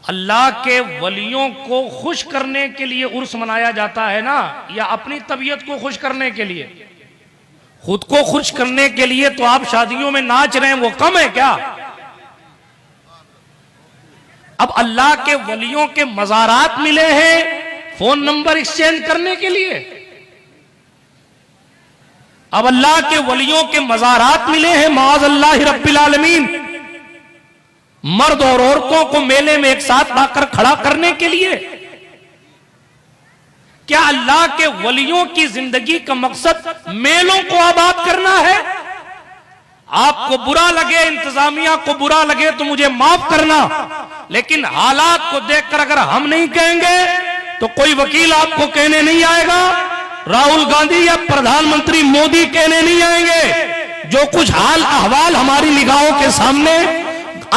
اللہ کے ولیوں کو خوش کرنے کے لیے عرس منایا جاتا ہے نا، یا اپنی طبیعت کو خوش کرنے کے لیے؟ خود کو خوش کرنے کے لیے تو آپ شادیوں میں ناچ رہے ہیں، وہ کم ہے کیا؟ اب اللہ کے ولیوں کے مزارات ملے ہیں فون نمبر ایکسچینج کرنے کے لیے؟ اب اللہ کے ولیوں کے مزارات ملے ہیں معاذ اللہ رب العالمین مرد اور عورتوں کو میلے میں ایک ساتھ لا کر کھڑا کرنے کے لیے؟ کیا اللہ کے ولیوں کی زندگی کا مقصد میلوں کو آباد کرنا ہے؟ آپ کو برا لگے، انتظامیہ کو برا لگے تو مجھے معاف کرنا، لیکن حالات کو دیکھ کر اگر ہم نہیں کہیں گے تو کوئی وکیل آپ کو کہنے نہیں آئے گا، راہل گاندھی یا پردھان منتری مودی کہنے نہیں آئیں گے۔ جو کچھ حال احوال ہماری نگاہوں کے سامنے،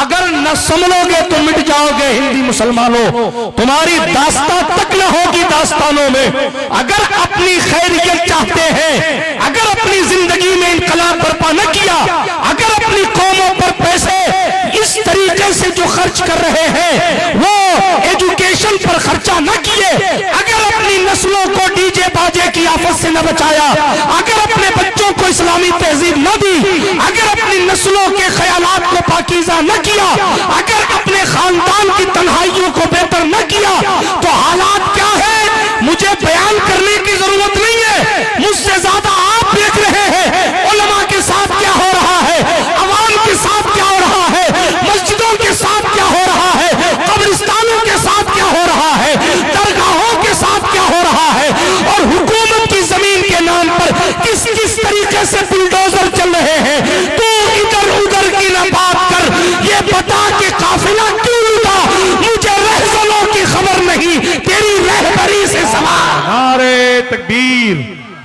اگر نہ سمجھو گے تو مٹ جاؤ گے ہندی مسلمانوں، تمہاری داستان تک نہ ہوگی داستانوں میں۔ اگر اپنی خیریت چاہتے ہیں، اگر اپنی زندگی میں انقلاب برپا نہ کیا، اگر اپنی قوموں پر پیسے اس طریقے سے جو خرچ کر رہے ہیں وہ ایجوکیشن پر خرچہ نہ کیے، اگر اپنی نسلوں کو ڈی جے باجے کی آفت سے نہ بچایا، اگر اپنے بچوں کو اسلامی تہذیب نہ دی، اگر اپنی نسلوں کے خیالات کو پاکیزہ نہ کیا، اگر اپنے خاندان کی تنہائیوں کو بہتر نہ کیا، تو حالات کیا ہے مجھے بیان کرنے کی ضرورت نہیں ہے، مجھ سے زیادہ آپ دیکھ رہے ہیں علماء کے ساتھ کیا ہو رہا ہے، عوام کے ساتھ کیا ہو رہا ہے، مسجدوں کے ساتھ کیا ہو رہا ہے، قبرستانوں کے ساتھ کیا ہو رہا ہے، درگاہوں کے ساتھ کیا ہو رہا ہے، اور حکومت کی زمین کے نام پر کس کس طریقے سے بلڈوزر چل رہے ہیں۔ تو ادھر ادھر کی نہ بات کر، یہ بتا کہ قافلہ کیوں لٹا، مجھے رہزنوں کی خبر نہیں، تیری رہبری سے سوال۔ نعرہ تکبیر،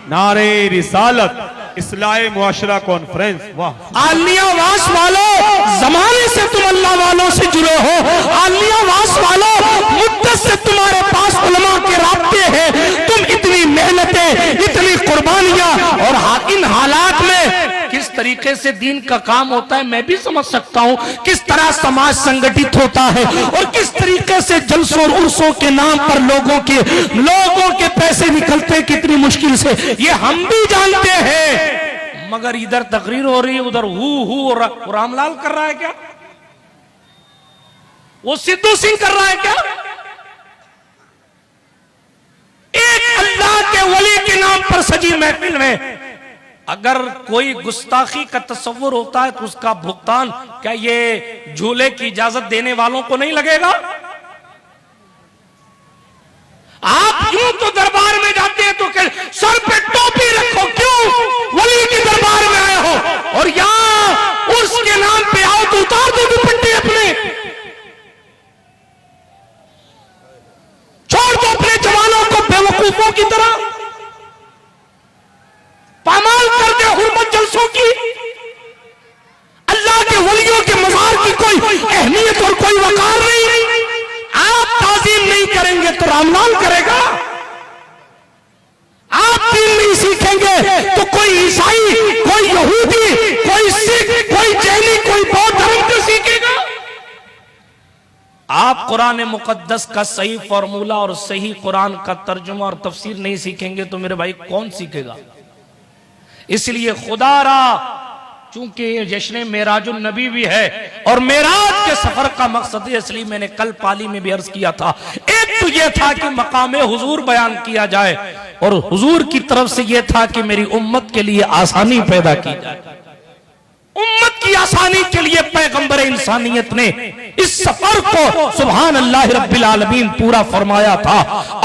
نعرہ رسالت، اصلاح معاشرہ کانفرنس۔ واہ عالیہ واس والو، زمانے سے تم اللہ والوں سے جڑے ہو، عالیہ واس والو مدت سے تمہارے پاس علماء کے رابطے ہیں، تم اتنی محنتیں، اتنی قربانیاں، اور ان حالات میں کس طریقے سے دین کا کام ہوتا ہے میں بھی سمجھ سکتا ہوں، کس طرح سماج سنگٹھت ہوتا ہے، اور کس طریقے سے جلسوں اور عرسوں کے نام پر لوگوں کے پیسے نکلتے کتنی مشکل سے، یہ ہم بھی جانتے ہیں۔ مگر ادھر تقریر ہو رہی ہے، ادھر اور رام لال کر رہا ہے کیا؟ وہ سدھو سنگھ کر رہا ہے کیا؟ ایک اللہ کے ولی کے نام پر سجی محفل میں اگر کوئی گستاخی کا تصور ہوتا ہے تو اس کا بھگتان کیا یہ جھولے کی اجازت دینے والوں کو نہیں لگے گا؟ آپ یوں تو دربار میں جاتے ہیں تو کہ سر پہ ٹوپی رکھو، کیوں ولی کے دربار میں آئے ہو، اور یہاں اس کے نام پہ آؤ تو اتار دو دوپٹے اپنے، چھوڑ دو اپنے جوانوں کو بیوقوفوں کی طرح، پامال کر دے حرمت جلسوں کی۔ اللہ کے ولیوں کے مزار کی کوئی اہمیت اور کوئی وقار نہیں، آپ تعظیم نہیں کریں گے تو رام لال کرے گا، آپ دین نہیں سیکھیں گے تو کوئی عیسائی، کوئی یہودی، کوئی سکھ، کوئی جینی، کوئی بودھ دھرم کو سیکھے گا۔ آپ قرآن مقدس کا صحیح فارمولہ اور صحیح قرآن کا ترجمہ اور تفسیر نہیں سیکھیں گے تو میرے بھائی کون سیکھے گا؟ اس لیے خدا را چونکہ یہ جشن معراج النبی بھی ہے، اور معراج کے سفر کا مقصد اصلی میں نے کل پالی میں بھی عرض کیا تھا، ایک تو یہ تھا کہ مقام حضور بیان کیا جائے، اور حضور کی طرف سے یہ تھا کہ میری امت کے لیے آسانی پیدا کی جائے۔ امت کی آسانی کے لیے پیغمبر انسانیت نے اس سفر کو سبحان اللہ رب العالمین پورا فرمایا تھا،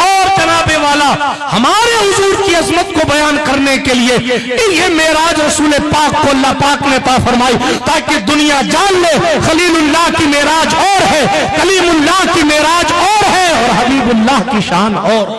اور جناب والا ہمارے حضور کی عظمت کو بیان کرنے کے لیے یہ معراج رسول پاک کو اللہ پاک نے عطا فرمائی، تاکہ دنیا جان لے خلیل اللہ کی معراج اور ہے، کلیم اللہ کی معراج اور ہے، اور حبیب اللہ کی شان اور